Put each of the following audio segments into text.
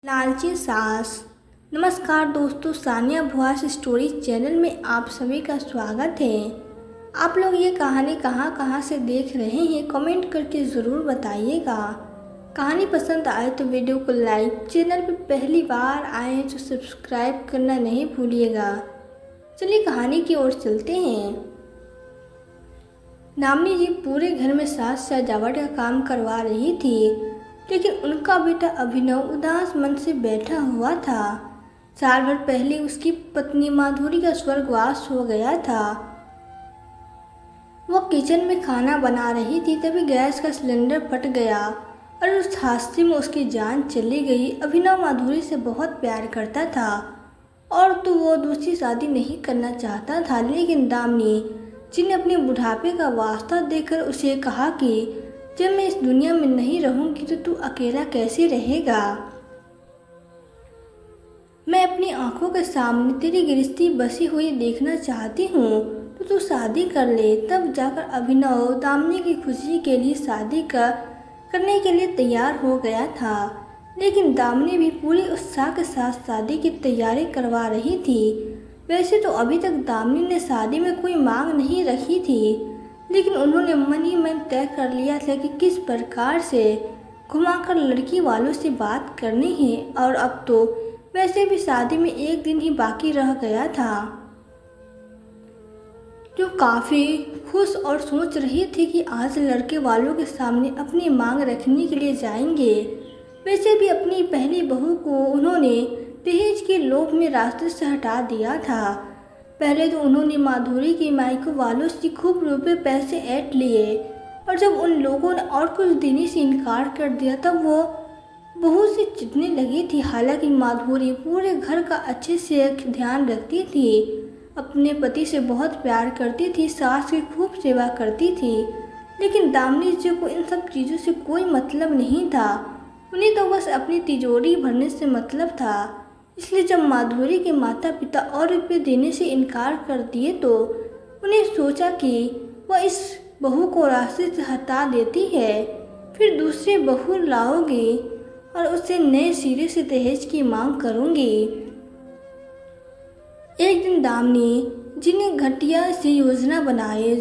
लालची सास। नमस्कार दोस्तों, सानिया भुआस स्टोरी चैनल में आप सभी का स्वागत है। आप लोग ये कहानी कहाँ कहाँ से देख रहे हैं कमेंट करके ज़रूर बताइएगा। कहानी पसंद आए तो वीडियो को लाइक, चैनल पर पहली बार आए तो सब्सक्राइब करना नहीं भूलिएगा। चलिए कहानी की ओर चलते हैं। दामिनी जी पूरे घर में साज सजावट का काम करवा रही थी, लेकिन उनका बेटा अभिनव उदास मन से बैठा हुआ था। साल भर पहले उसकी पत्नी माधुरी का स्वर्गवास हो गया था। वह किचन में खाना बना रही थी, तभी गैस का सिलेंडर फट गया और उस हादसे में उसकी जान चली गई। अभिनव माधुरी से बहुत प्यार करता था और तो वो दूसरी शादी नहीं करना चाहता था, लेकिन दामिनी जी ने अपने बुढ़ापे का वास्ता देकर उसे कहा कि जब मैं इस दुनिया में नहीं रहूंगी तो तू अकेला कैसे रहेगा। मैं अपनी आंखों के सामने तेरी गृहस्थी बसी हुई देखना चाहती हूँ, तो तू शादी कर ले। तब जाकर अभिनव दामिनी की खुशी के लिए शादी करने के लिए तैयार हो गया था, लेकिन दामिनी भी पूरे उत्साह के साथ शादी की तैयारी करवा रही थी। वैसे तो अभी तक दामिनी ने शादी में कोई मांग नहीं रखी थी, लेकिन उन्होंने मन ही मन तय कर लिया था कि किस प्रकार से घुमाकर लड़की वालों से बात करनी है। और अब तो वैसे भी शादी में एक दिन ही बाकी रह गया था। जो काफ़ी खुश और सोच रही थी कि आज लड़के वालों के सामने अपनी मांग रखने के लिए जाएंगे। वैसे भी अपनी पहली बहू को उन्होंने दहेज के लोभ में रास्ते से हटा दिया था। पहले तो उन्होंने माधुरी की मायके वालों से खूब रुपए पैसे ऐंठ लिए, और जब उन लोगों ने और कुछ देने से इनकार कर दिया तब वो बहू से चिढ़ने लगी थी। हालांकि माधुरी पूरे घर का अच्छे से ध्यान रखती थी, अपने पति से बहुत प्यार करती थी, सास की खूब सेवा करती थी, लेकिन दामिनी जी को इन सब चीज़ों से कोई मतलब नहीं था। उन्हें तो बस अपनी तिजोरी भरने से मतलब था। इसलिए जब माधुरी के माता पिता और रुपये देने से इनकार कर दिए तो उन्हें सोचा कि वह इस बहू को रास्ते से हटा देती है, फिर दूसरी बहू लाओगी और उससे नए सिरे से दहेज की मांग करूंगी। एक दिन दामिनी जी ने घटिया सी योजना बनाई।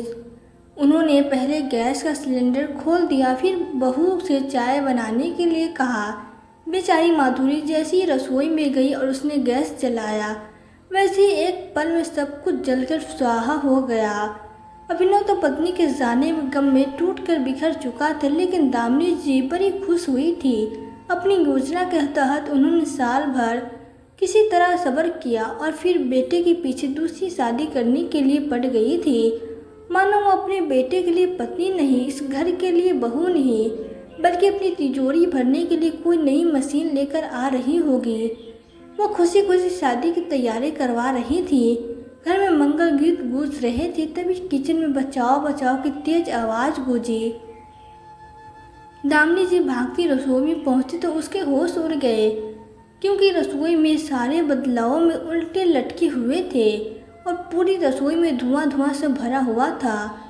उन्होंने पहले गैस का सिलेंडर खोल दिया, फिर बहू से चाय बनाने के लिए कहा। बेचारी माधुरी जैसी रसोई में गई और उसने गैस जलाया, वैसे ही एक पल में सब कुछ जलकर स्वाहा हो गया। अभिनव तो पत्नी के जाने में गम में टूटकर बिखर चुका था, लेकिन दामिनी जी बड़ी खुश हुई थी। अपनी योजना के तहत उन्होंने साल भर किसी तरह सब्र किया और फिर बेटे के पीछे दूसरी शादी करने के लिए पड़ गई थी। मानो वो अपने बेटे के लिए पत्नी नहीं, इस घर के लिए बहू नहीं, बल्कि अपनी तिजोरी भरने के लिए कोई नई मशीन लेकर आ रही होगी। वो खुशी खुशी शादी की तैयारी करवा रही थी। घर में मंगल गीत गूंज रहे थे, तभी किचन में बचाओ बचाओ की तेज आवाज़ गूंजी। दामिनी जी भागती रसोई में पहुंची तो उसके होश उड़ गए, क्योंकि रसोई में सारे बदलावों में उल्टे लटके हुए थे और पूरी रसोई में धुआं धुआं से भरा हुआ था।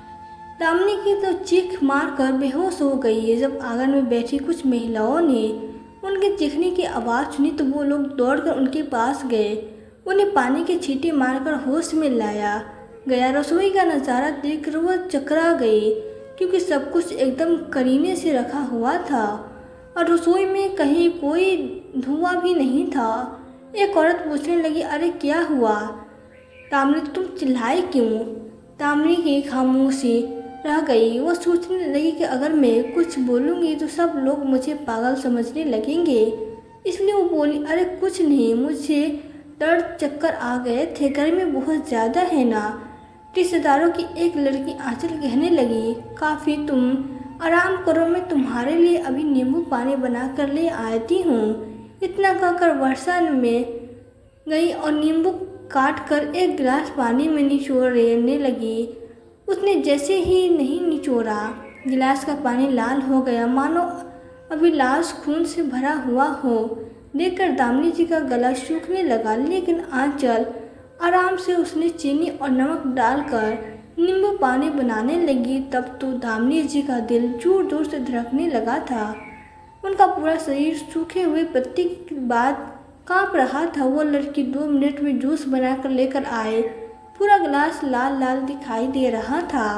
दामिनी की तो चीख मार कर बेहोश हो गई। जब आंगन में बैठी कुछ महिलाओं ने उनके चीखने की आवाज़ सुनी तो वो लोग दौड़कर उनके पास गए, उन्हें पानी के छींटे मारकर होश में लाया गया। रसोई का नज़ारा देखकर वो चकरा गई, क्योंकि सब कुछ एकदम करीने से रखा हुआ था और रसोई में कहीं कोई धुआं भी नहीं था। एक औरत पूछने लगी, अरे क्या हुआ दामिनी, तुम चिल्लाई क्यों? दामिनी की खामोशी रह गई। वो सोचने लगी कि अगर मैं कुछ बोलूँगी तो सब लोग मुझे पागल समझने लगेंगे, इसलिए वो बोली, अरे कुछ नहीं, मुझे दर्द चक्कर आ गए थे, गर्मी बहुत ज़्यादा है ना। रिश्तेदारों की एक लड़की आंचल कहने लगी, काफ़ी, तुम आराम करो, मैं तुम्हारे लिए अभी नींबू पानी बना कर ले आती हूँ। इतना कहकर वर्षा में गई और नींबू काट कर एक गिलास पानी में निचोड़ने लगी। उसने जैसे ही नहीं निचोड़ा, गिलास का पानी लाल हो गया, मानो अभी गिलास खून से भरा हुआ हो। देखकर दामिनी जी का गला सूखने लगा, लेकिन आंचल आराम से उसने चीनी और नमक डालकर नींबू पानी बनाने लगी। तब तो दामिनी जी का दिल जोर जोर से धड़कने लगा था। उनका पूरा शरीर सूखे हुए पत्ते के बाद कांप रहा था। वो लड़की 2 मिनट में जूस बनाकर लेकर आए। पूरा गिलास लाल लाल दिखाई दे रहा था।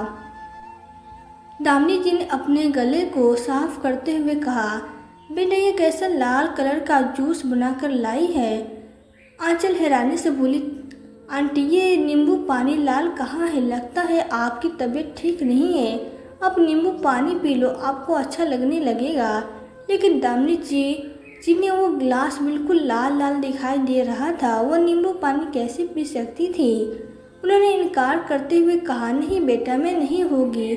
दामिनी जी ने अपने गले को साफ करते हुए कहा, बेटा ये कैसा लाल कलर का जूस बनाकर लाई है? आंचल हैरानी से बोली, आंटी ये नींबू पानी लाल कहाँ है? लगता है आपकी तबीयत ठीक नहीं है। आप नींबू पानी पी लो, आपको अच्छा लगने लगेगा। लेकिन दामिनी जी ने वो गिलास बिल्कुल लाल लाल दिखाई दे रहा था। वो नींबू पानी कैसे पी सकती थी? उन्होंने इनकार करते हुए कहा, नहीं बेटा मैं नहीं होगी।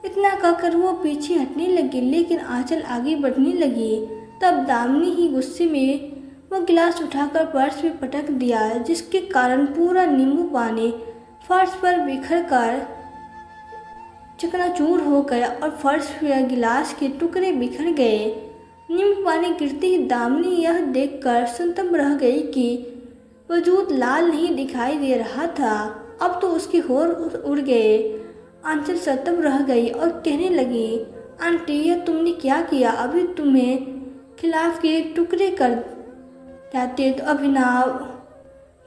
इतना कहकर वो पीछे हटने लगी, लेकिन आंचल आगे बढ़ने लगी। तब दामिनी ही गुस्से में वो गिलास उठाकर फर्श पे पटक दिया, जिसके कारण पूरा नींबू पानी फर्श पर बिखर कर चकनाचूर हो गया और फर्श पे गिलास के टुकड़े बिखर गए। नींबू पानी गिरते ही दामिनी यह देखकर संतप्त रह गई कि वजूद लाल नहीं दिखाई दे रहा था, अब तो उसके होश उड़ गए। आंचल संतप्त रह गई और कहने लगी, आंटी यह तुमने क्या किया? अभी तुम्हें खिलाफ के टुकड़े कर जाते तो अभिनव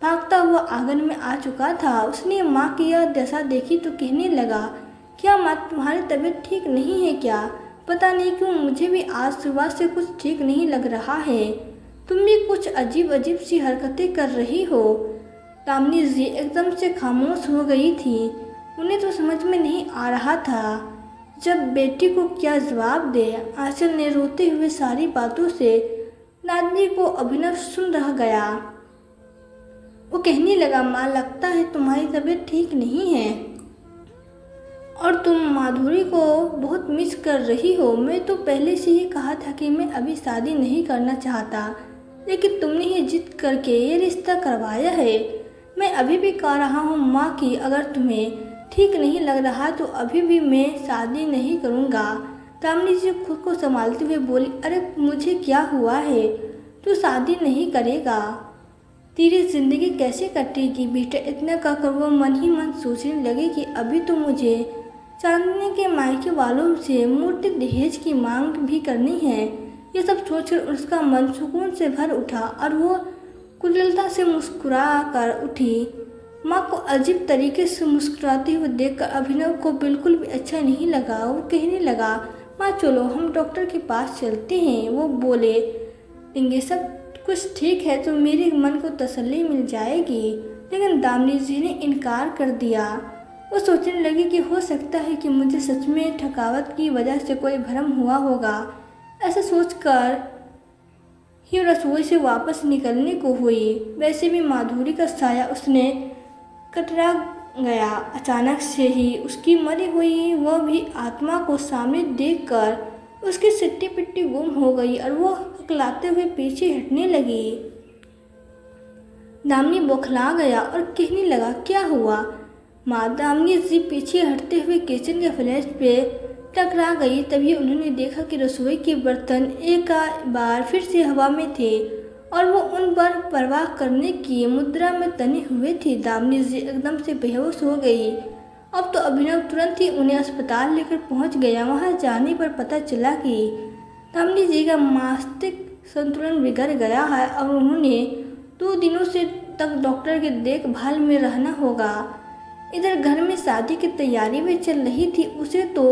भागता हुआ आंगन में आ चुका था। उसने माँ की यह दशा देखी तो कहने लगा, क्या माँ तुम्हारी तबीयत ठीक नहीं है क्या? पता नहीं क्यों मुझे भी आज सुबह से कुछ ठीक नहीं लग रहा है। तुम भी कुछ अजीब अजीब सी हरकतें कर रही हो। दामिनी जी एकदम से खामोश हो गई थी। उन्हें तो समझ में नहीं आ रहा था जब बेटी को क्या जवाब दे। आंचल ने रोते हुए सारी बातों से नादिनी को अभिनव सुन रह गया। वो कहने लगा, माँ लगता है तुम्हारी तबीयत ठीक नहीं है और तुम माधुरी को बहुत मिस कर रही हो। मैं तो पहले से ही कहा था कि मैं अभी शादी नहीं करना चाहता, लेकिन तुमने ही जिद करके ये रिश्ता करवाया है। मैं अभी भी कह रहा हूँ माँ कि अगर तुम्हें ठीक नहीं लग रहा तो अभी भी मैं शादी नहीं करूँगा। दामिनी जी खुद को संभालते हुए बोली, अरे मुझे क्या हुआ है? तू शादी नहीं करेगा, तेरी जिंदगी कैसे कटेगी बेटा? इतना कहकर वो मन ही मन सोचने लगे कि अभी तो मुझे चांदनी के मायके वालों से मोटे दहेज की मांग भी करनी है। ये सब सोचकर उसका मन सुकून से भर उठा और वो कुशलता से मुस्कुरा कर उठी। माँ को अजीब तरीके से मुस्कुराते हुए देखकर अभिनव को बिल्कुल भी अच्छा नहीं लगा। वो कहने लगा, माँ चलो हम डॉक्टर के पास चलते हैं, वो बोले देंगे सब कुछ ठीक है तो मेरे मन को तसल्ली मिल जाएगी। लेकिन दामिनी जी ने इनकार कर दिया। वो सोचने लगी कि हो सकता है कि मुझे सच में थकावट की वजह से कोई भ्रम हुआ होगा। ऐसा सोचकर ही रसोई से वापस निकलने को हुई। वैसे भी माधुरी का साया उसने कतरा गया। अचानक से ही उसकी मरी हुई वह भी आत्मा को सामने देखकर उसकी सिट्टी पिट्टी गुम हो गई और वो हकलाते हुए पीछे हटने लगी। दामिनी बौखला गया और कहने लगा, क्या हुआ माँ? दामिनी जी पीछे हटते हुए किचन के फ्लैश पे टकरा गई। तभी उन्होंने देखा कि रसोई के बर्तन एक बार फिर से हवा में थे और वो उन पर परवाह करने की मुद्रा में तने हुए थे। दामिनी जी एकदम से बेहोश हो गई। अब तो अभिनव तुरंत ही उन्हें अस्पताल लेकर पहुंच गया। वहां जाने पर पता चला कि दामिनी जी का मस्तिष्क संतुलन बिगड़ गया है और उन्होंने 2 दिनों से तक डॉक्टर की देखभाल में रहना होगा। इधर घर में शादी की तैयारी भी चल रही थी। उसे तो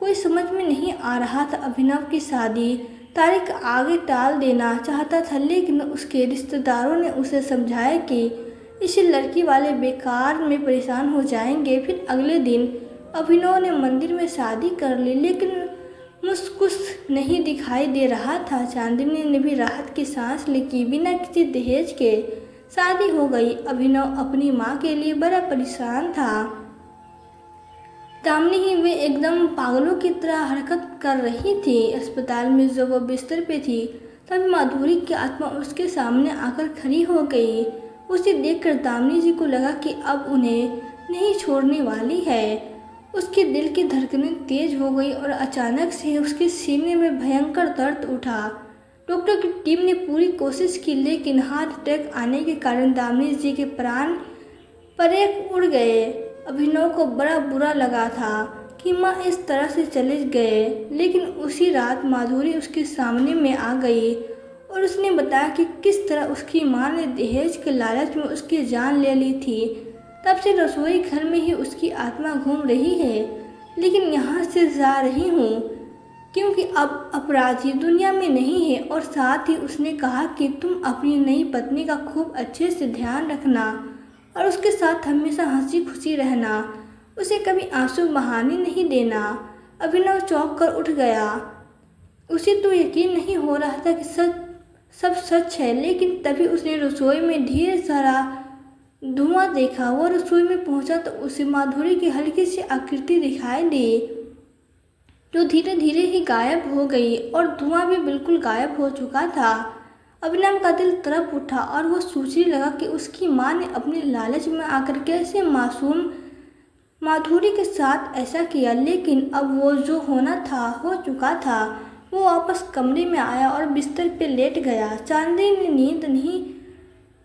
कोई समझ में नहीं आ रहा था। अभिनव की शादी तारीख आगे टाल देना चाहता था, लेकिन उसके रिश्तेदारों ने उसे समझाया कि इसी लड़की वाले बेकार में परेशान हो जाएंगे। फिर अगले दिन अभिनव ने मंदिर में शादी कर ली, लेकिन मुस्कुस नहीं दिखाई दे रहा था। चांदनी ने भी राहत की सांस ली कि बिना किसी दहेज के शादी हो गई। अभिनव अपनी माँ के लिए बड़ा परेशान था। दामिनी ही वे एकदम पागलों की तरह हरकत कर रही थी। अस्पताल में जब वो बिस्तर पे थी तभी माधुरी की आत्मा उसके सामने आकर खड़ी हो गई। उसे देखकर दामिनी जी को लगा कि अब उन्हें नहीं छोड़ने वाली है। उसके दिल की धड़कनें तेज हो गई और अचानक से उसके सीने में भयंकर दर्द उठा। डॉक्टर की टीम ने पूरी कोशिश की, लेकिन हार्ट अटैक आने के कारण दामिनी जी के प्राण परेख उड़ गए। अभिनव को बड़ा बुरा लगा था कि माँ इस तरह से चले गए। लेकिन उसी रात माधुरी उसके सामने में आ गई और उसने बताया कि किस तरह उसकी माँ ने दहेज के लालच में उसकी जान ले ली थी। तब से रसोई घर में ही उसकी आत्मा घूम रही है, लेकिन यहाँ से जा रही हूँ क्योंकि अब अपराधी दुनिया में नहीं है। और साथ ही उसने कहा कि तुम अपनी नई पत्नी का खूब अच्छे से ध्यान रखना और उसके साथ हमेशा हंसी खुशी रहना, उसे कभी आंसू बहाने नहीं देना। अभिनव चौंक कर उठ गया। उसे तो यकीन नहीं हो रहा था कि सब सच है। लेकिन तभी उसने रसोई में ढेर सारा धुआं देखा। वो रसोई में पहुंचा तो उसे माधुरी की हल्की सी आकृति दिखाई दी, जो धीरे धीरे ही गायब हो गई और धुआं भी बिल्कुल गायब हो चुका था। अभिनव का दिल तड़प उठा और वो सोचने लगा कि उसकी माँ ने अपने लालच में आकर कैसे मासूम माधुरी के साथ ऐसा किया। लेकिन अब वो जो होना था हो चुका था। वो वापस कमरे में आया और बिस्तर पे लेट गया। चांदी ने नींद नहीं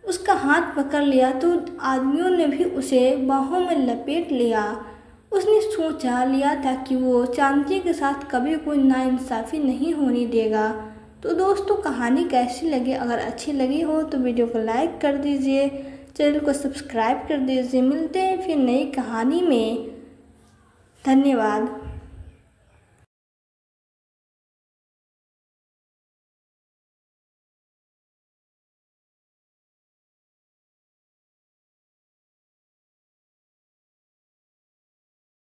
उसका हाथ पकड़ लिया तो आदमियों ने भी उसे बाहों में लपेट लिया। उसने सोचा लिया था कि वो चांदी के साथ कभी कोई नाइंसाफ़ी नहीं होने देगा। तो दोस्तों, कहानी कैसी लगी? अगर अच्छी लगी हो तो वीडियो को लाइक कर दीजिए, चैनल को सब्सक्राइब कर दीजिए। मिलते हैं फिर नई कहानी में। धन्यवाद।